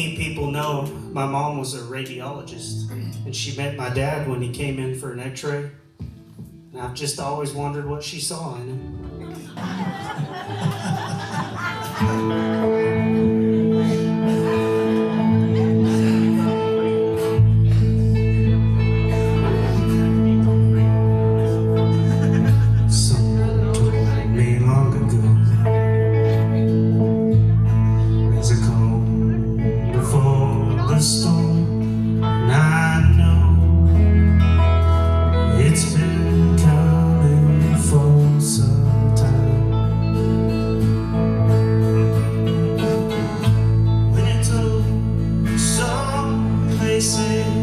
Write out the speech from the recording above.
many people know, my mom was a radiologist, and she met my dad when he came in for an x-ray. And I've just always wondered what she saw in him. Someone told me long ago, there's a calm before the storm, and I know it's been coming for some time. When you're told some places